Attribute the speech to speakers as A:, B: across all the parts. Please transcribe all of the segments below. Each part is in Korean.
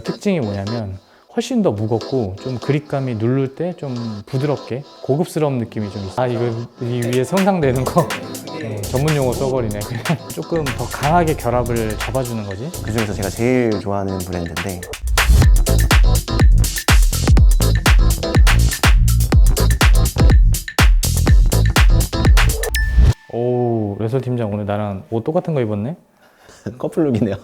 A: 특징이 뭐냐면 훨씬 더 무겁고 좀 그립감이 누를 때 좀 부드럽게 고급스러운 느낌이 좀 있어요. 이거 이 위에 성상되는 거 전문 용어 써버리네. 조금 더 강하게 결합을 잡아주는 거지.
B: 그 중에서 제가 제일 좋아하는 브랜드인데
A: 오, 레설 팀장 오늘 나랑 옷 똑같은 거 입었네?
B: 커플룩이네요.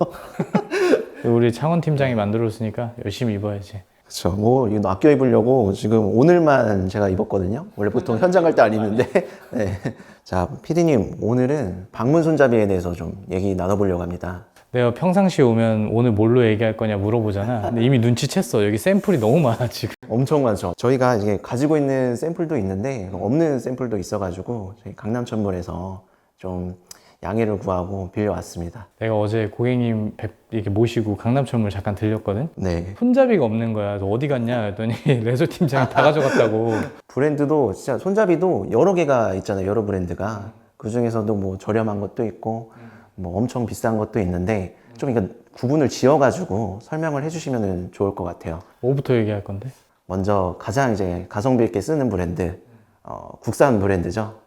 A: 우리 창원 팀장이 만들었으니까 열심히 입어야지.
B: 그렇죠. 뭐 이거 아껴 입으려고 지금 오늘만 제가 입었거든요. 원래 보통 현장 갈 때 안 입는데. 네. 자, PD님 오늘은 방문 손잡이에 대해서 좀 얘기 나눠보려고 합니다.
A: 내가 평상시에 오면 오늘 뭘로 얘기할 거냐 물어보잖아. 근데 이미 눈치챘어. 여기 샘플이 너무 많아 지금.
B: 엄청 많죠. 저희가 이게 가지고 있는 샘플도 있는데 없는 샘플도 있어가지고 저희 강남천물에서 좀 양해를 구하고 빌려왔습니다.
A: 내가 어제 고객님 이렇게 모시고 강남천물 잠깐 들렸거든?
B: 네.
A: 손잡이가 없는 거야. 너 어디 갔냐? 했더니 레저 팀장이 다 가져갔다고.
B: 브랜드도 진짜 손잡이도 여러 개가 있잖아요. 여러 브랜드가. 그 중에서도 뭐 저렴한 것도 있고 뭐 엄청 비싼 것도 있는데 좀 이거 구분을 지어가지고 설명을 해주시면 좋을 것 같아요.
A: 뭐부터 얘기할 건데?
B: 먼저 가장 이제 가성비 있게 쓰는 브랜드, 국산 브랜드죠.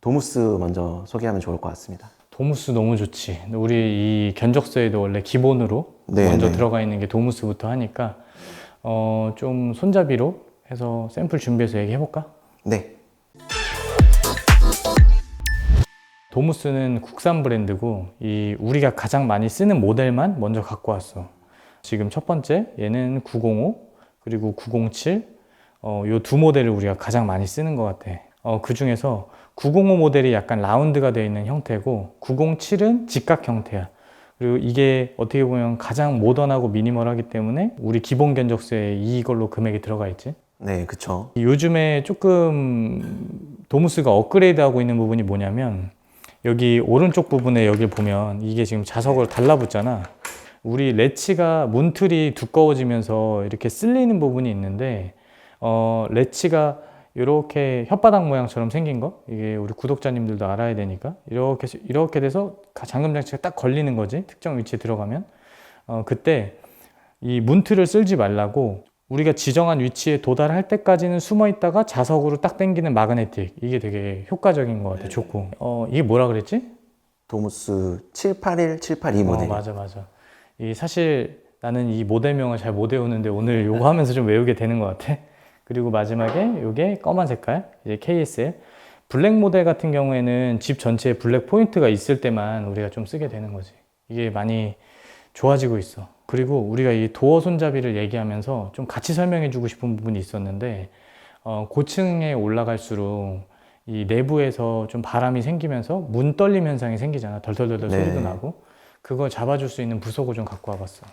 B: 도무스 먼저 소개하면 좋을 것 같습니다.
A: 도무스 너무 좋지. 우리 이 견적서에도 원래 기본으로 먼저 들어가 있는 게 도무스부터 하니까 좀 손잡이로 해서 샘플 준비해서 얘기해볼까?
B: 네.
A: 도무스는 국산 브랜드고 우리가 가장 많이 쓰는 모델만 먼저 갖고 왔어. 지금 첫 번째 얘는 905 그리고 907 요 두 모델을 우리가 가장 많이 쓰는 것 같아. 그 중에서 905 모델이 약간 라운드가 되어 있는 형태고 907은 직각 형태야. 그리고 이게 어떻게 보면 가장 모던하고 미니멀하기 때문에 우리 기본 견적서에 이걸로 금액이 들어가 있지.
B: 네, 그쵸.
A: 요즘에 조금 도무스가 업그레이드하고 있는 부분이 뭐냐면 여기 오른쪽 부분에 여기 보면 이게 지금 자석으로 달라붙잖아. 우리 레치가 문틀이 두꺼워지면서 이렇게 쓸리는 부분이 있는데 레치가 이렇게 혓바닥 모양처럼 생긴 거, 이게 우리 구독자님들도 알아야 되니까 이렇게 돼서 잠금 장치가 딱 걸리는 거지. 특정 위치에 들어가면 그때 이 문틀을 쓸지 말라고 우리가 지정한 위치에 도달할 때까지는 숨어 있다가 자석으로 딱 당기는 마그네틱, 이게 되게 효과적인 것 같아. 좋고. 이게 뭐라 그랬지?
B: 도무스 781, 782 모델.
A: 맞아. 사실 나는 이 모델명을 잘 못 외우는데 오늘 요거 하면서 좀 외우게 되는 것 같아. 그리고 마지막에 요게 검은 색깔, 이제 KSL. 블랙 모델 같은 경우에는 집 전체에 블랙 포인트가 있을 때만 우리가 좀 쓰게 되는 거지. 이게 많이 좋아지고 있어. 그리고 우리가 이 도어 손잡이를 얘기하면서 좀 같이 설명해 주고 싶은 부분이 있었는데 고층에 올라갈수록 이 내부에서 좀 바람이 생기면서 문 떨림 현상이 생기잖아. 덜덜덜 소리도 나고. 그걸 잡아줄 수 있는 부속을 좀 갖고 와봤어.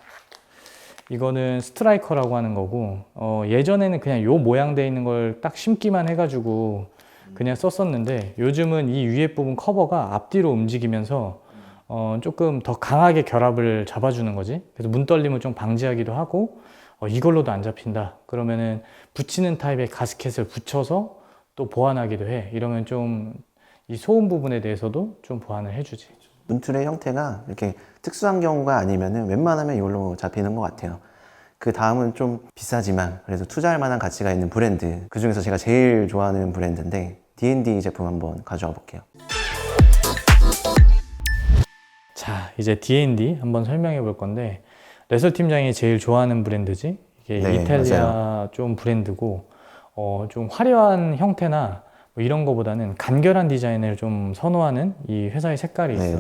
A: 이거는 스트라이커라고 하는 거고 예전에는 그냥 요 모양 돼 있는 걸 딱 심기만 해가지고 그냥 썼었는데 요즘은 이 위에 부분 커버가 앞뒤로 움직이면서 조금 더 강하게 결합을 잡아주는 거지. 그래서 문 떨림을 좀 방지하기도 하고 이걸로도 안 잡힌다 그러면은 붙이는 타입의 가스켓을 붙여서 또 보완하기도 해. 이러면 좀 이 소음 부분에 대해서도 좀 보완을 해주지.
B: 문틀의 형태가 이렇게 특수한 경우가 아니면은 웬만하면 이걸로 잡히는 것 같아요. 그 다음은 좀 비싸지만 그래도 투자할 만한 가치가 있는 브랜드. 그 중에서 제가 제일 좋아하는 브랜드인데 D&D 제품 한번 가져와 볼게요.
A: 자, 이제 D&D 한번 설명해 볼 건데 레설 팀장이 제일 좋아하는 브랜드지. 이게 이탈리아
B: 맞아요.
A: 좀 브랜드고 좀 화려한 형태나 뭐 이런 거보다는 간결한 디자인을 좀 선호하는 이 회사의 색깔이 있어.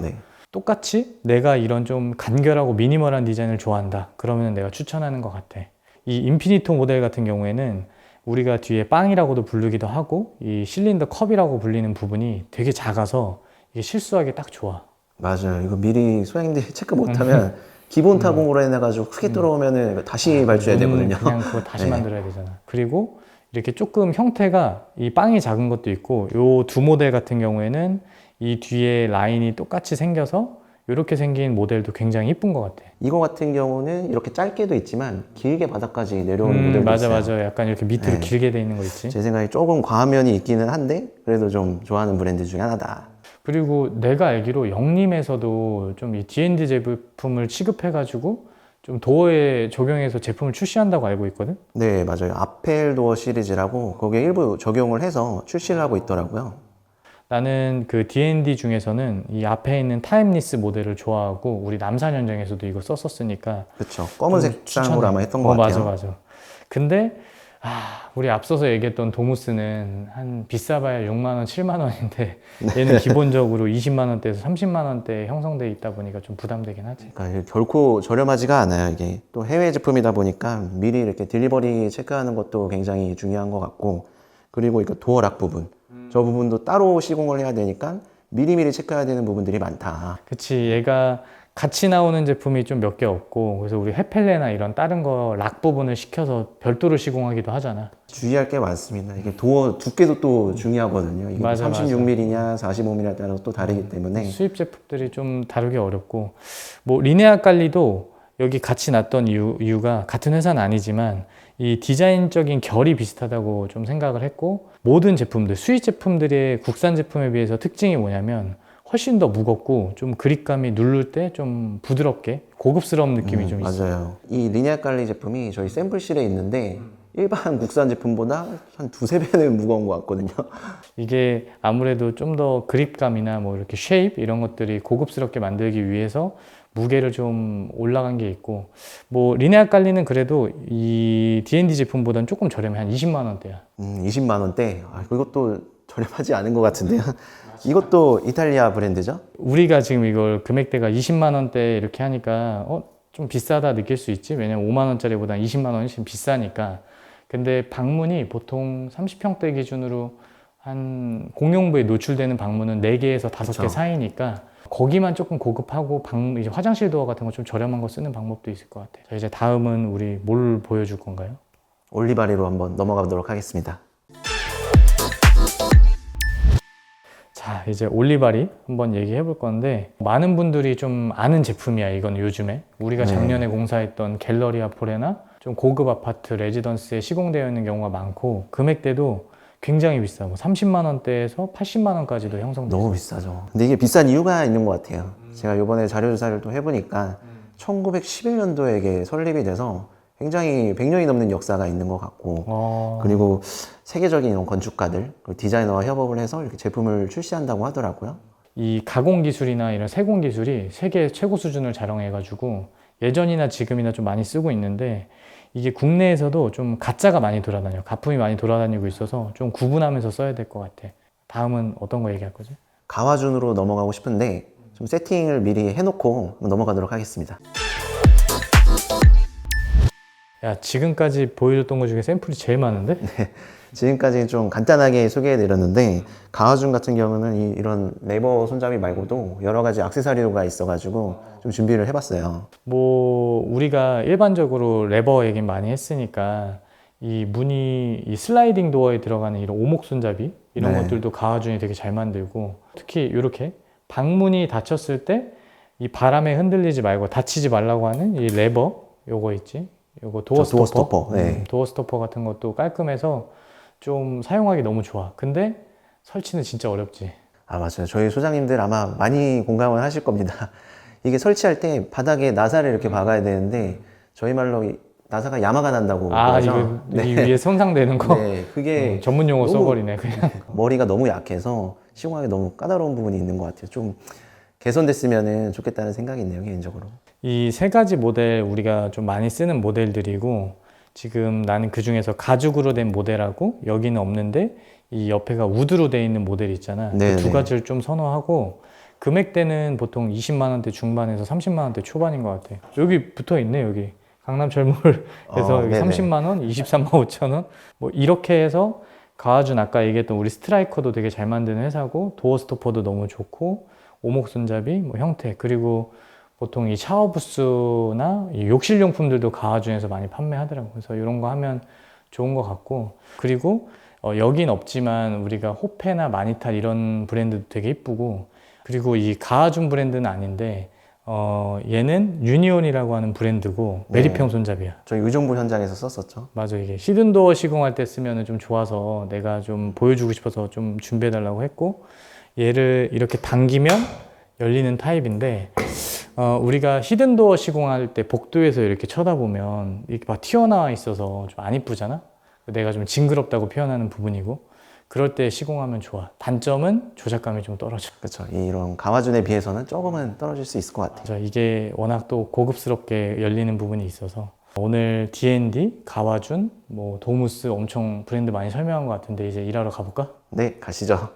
A: 똑같이 내가 이런 좀 간결하고 미니멀한 디자인을 좋아한다 그러면 내가 추천하는 것 같아. 이 인피니토 모델 같은 경우에는 우리가 뒤에 빵이라고도 부르기도 하고 이 실린더 컵이라고 불리는 부분이 되게 작아서 이게 실수하기 딱 좋아.
B: 맞아요. 이거 미리 소장님들이 체크 못하면 기본 타공으로 해놔가지고 크게 들어오면은 다시 발주해야 되거든요.
A: 그냥 그거 다시 만들어야 되잖아. 그리고 이렇게 조금 형태가 이 빵이 작은 것도 있고 요 두 모델 같은 경우에는 이 뒤에 라인이 똑같이 생겨서 이렇게 생긴 모델도 굉장히 이쁜 것 같아.
B: 이거 같은 경우는 이렇게 짧게도 있지만 길게 바닥까지 내려오는 모델도 있어요.
A: 맞아. 약간 이렇게 밑으로 길게 돼 있는 거 있지.
B: 제 생각에 조금 과한 면이 있기는 한데 그래도 좀 좋아하는 브랜드 중에 하나다.
A: 그리고 내가 알기로 영림에서도 좀 이 D&D 제품을 취급해가지고 좀 도어에 적용해서 제품을 출시한다고 알고 있거든?
B: 네, 맞아요. 아펠 도어 시리즈라고 거기에 일부 적용을 해서 출시를 하고 있더라고요.
A: 나는 그 D&D 중에서는 이 앞에 있는 타임리스 모델을 좋아하고 우리 남산현장에서도 이거 썼었으니까
B: 그렇죠. 검은색
A: 좀
B: 장으로 아마 했던 것 같아요.
A: 맞아. 근데 우리 앞서서 얘기했던 도무스는 한 비싸봐야 6만 원, 7만 원인데 얘는 기본적으로 20만 원대에서 30만 원대에 형성돼 있다 보니까 좀 부담되긴 하지.
B: 그러니까 이게 결코 저렴하지가 않아요. 이게 또 해외 제품이다 보니까 미리 이렇게 딜리버리 체크하는 것도 굉장히 중요한 것 같고, 그리고 이거 도어락 부분, 저 부분도 따로 시공을 해야 되니까 미리미리 체크해야 되는 부분들이 많다.
A: 그치, 얘가 같이 나오는 제품이 좀 몇 개 없고 그래서 우리 헤펠레나 이런 다른 거 락 부분을 시켜서 별도로 시공하기도 하잖아.
B: 주의할 게 많습니다. 이게 도어 두께도 또 중요하거든요. 이게
A: 맞아,
B: 36mm냐 45mm냐에 따라서 또 다르기 때문에.
A: 수입 제품들이 좀 다루기 어렵고 뭐 리네아 깔리도 여기 같이 놨던 이유가 같은 회사는 아니지만 이 디자인적인 결이 비슷하다고 좀 생각을 했고, 모든 제품들 수입 제품들의 국산 제품에 비해서 특징이 뭐냐면 훨씬 더 무겁고 좀 그립감이 누를 때 좀 부드럽게 고급스러운 느낌이 좀 있어요.
B: 맞아요. 이 리니아 깔리 제품이 저희 샘플실에 있는데 일반 국산 제품보다 한 두세 배는 무거운 것 같거든요.
A: 이게 아무래도 좀 더 그립감이나 뭐 이렇게 쉐입 이런 것들이 고급스럽게 만들기 위해서 무게를 좀 올라간 게 있고, 뭐 리네아 깔리는 그래도 이 D&D 제품보다는 조금 저렴해. 한 20만 원대야.
B: 20만 원대. 그것도 저렴하지 않은 것 같은데요. 이것도 이탈리아 브랜드죠?
A: 우리가 지금 이걸 금액대가 20만 원대 이렇게 하니까 좀 비싸다 느낄 수 있지. 왜냐면 5만 원짜리보다 20만 원이 훨씬 비싸니까. 근데 방문이 보통 30평대 기준으로 한 공용부에 노출되는 방문은 4개에서 5개
B: 그쵸.
A: 사이니까 거기만 조금 고급하고 이제 화장실 도어 같은 거 좀 저렴한 거 쓰는 방법도 있을 것 같아요. 자, 이제 다음은 우리 뭘 보여줄 건가요?
B: 올리바리로 한번 넘어가도록 하겠습니다.
A: 자, 이제 올리바리 한번 얘기해 볼 건데, 많은 분들이 좀 아는 제품이야. 이건 요즘에 우리가 작년에 공사했던 갤러리아 포레나 좀 고급 아파트 레지던스에 시공되어 있는 경우가 많고, 금액대도 굉장히 비싸고 30만 원대에서 80만 원까지도 형성돼요.
B: 너무 비싸죠. 근데 이게 비싼 이유가 있는 것 같아요. 제가 이번에 자료조사를 또 해보니까 1911년도에 이게 설립이 돼서 굉장히 100년이 넘는 역사가 있는 것 같고, 그리고 세계적인 이런 건축가들, 그리고 디자이너와 협업을 해서 이렇게 제품을 출시한다고 하더라고요.
A: 이 가공 기술이나 이런 세공 기술이 세계 최고 수준을 자랑해가지고 예전이나 지금이나 좀 많이 쓰고 있는데, 이게 국내에서도 좀 가짜가 많이 돌아다녀요. 가품이 많이 돌아다니고 있어서 좀 구분하면서 써야 될 것 같아. 다음은 어떤 거 얘기할 거지?
B: 가와준으로 넘어가고 싶은데 좀 세팅을 미리 해놓고 넘어가도록 하겠습니다.
A: 야, 지금까지 보여줬던 것 중에 샘플이 제일 많은데?
B: 지금까지 좀 간단하게 소개해드렸는데, 가와준 같은 경우는 이런 레버 손잡이 말고도 여러 가지 액세서리가 있어가지고 좀 준비를 해봤어요.
A: 뭐 우리가 일반적으로 레버 얘기 많이 했으니까 이 무늬, 이 슬라이딩 도어에 들어가는 이런 오목 손잡이 이런 것들도 가와준이 되게 잘 만들고, 특히 이렇게 방문이 닫혔을 때 이 바람에 흔들리지 말고 다치지 말라고 하는 이 레버, 요거 있지? 요거 도어 스토퍼.
B: 도어 스토퍼. 네.
A: 도어 스토퍼 같은 것도 깔끔해서 좀 사용하기 너무 좋아. 근데 설치는 진짜 어렵지.
B: 맞아요. 저희 소장님들 아마 많이 공감을 하실 겁니다. 이게 설치할 때 바닥에 나사를 이렇게 박아야 되는데, 저희 말로 나사가 야마가 난다고 그러죠.
A: 이거 이 위에 손상되는 거?
B: 네, 그게
A: 전문 용어
B: 너무-
A: 써버리네, 그냥.
B: 머리가 너무 약해서 시공하기 너무 까다로운 부분이 있는 것 같아요. 좀 개선됐으면 좋겠다는 생각이 있네요, 개인적으로.
A: 이 세 가지 모델 우리가 좀 많이 쓰는 모델들이고, 지금 나는 그 중에서 가죽으로 된 모델하고 여기는 없는데 이 옆에가 우드로 돼 있는 모델 있잖아. 그
B: 네네.
A: 두 가지를 좀 선호하고, 금액대는 보통 20만 원대 중반에서 30만 원대 초반인 것 같아. 여기 붙어 있네, 여기. 강남철물에서 여기
B: 네네.
A: 30만 원, 23만 5천 원. 뭐 이렇게 해서 가와준 아까 얘기했던 우리 스트라이커도 되게 잘 만드는 회사고, 도어 스토퍼도 너무 좋고, 오목 손잡이 뭐 형태, 그리고 보통 이 샤워 부스나 이 욕실 용품들도 가와준에서 많이 판매하더라고요. 그래서 이런 거 하면 좋은 것 같고, 그리고 여긴 없지만 우리가 호페나 마니탈 이런 브랜드도 되게 이쁘고, 그리고 이 가와준 브랜드는 아닌데 얘는 유니온이라고 하는 브랜드고 메리평 손잡이야.
B: 저희 의정부 현장에서 썼었죠.
A: 맞아, 이게 히든도어 시공할 때 쓰면 좀 좋아서 내가 좀 보여주고 싶어서 좀 준비해 달라고 했고, 얘를 이렇게 당기면 열리는 타입인데 우리가 히든도어 시공할 때 복도에서 이렇게 쳐다보면 이렇게 막 튀어나와 있어서 좀 안 이쁘잖아? 내가 좀 징그럽다고 표현하는 부분이고 그럴 때 시공하면 좋아. 단점은 조작감이 좀 떨어져.
B: 그렇죠. 이런 가와준에 비해서는 조금은 떨어질 수 있을 것 같아요.
A: 맞아. 이게 워낙 또 고급스럽게 열리는 부분이 있어서 오늘 D&D, 가와준, 뭐 도무스 엄청 브랜드 많이 설명한 것 같은데 이제 일하러 가볼까?
B: 네, 가시죠.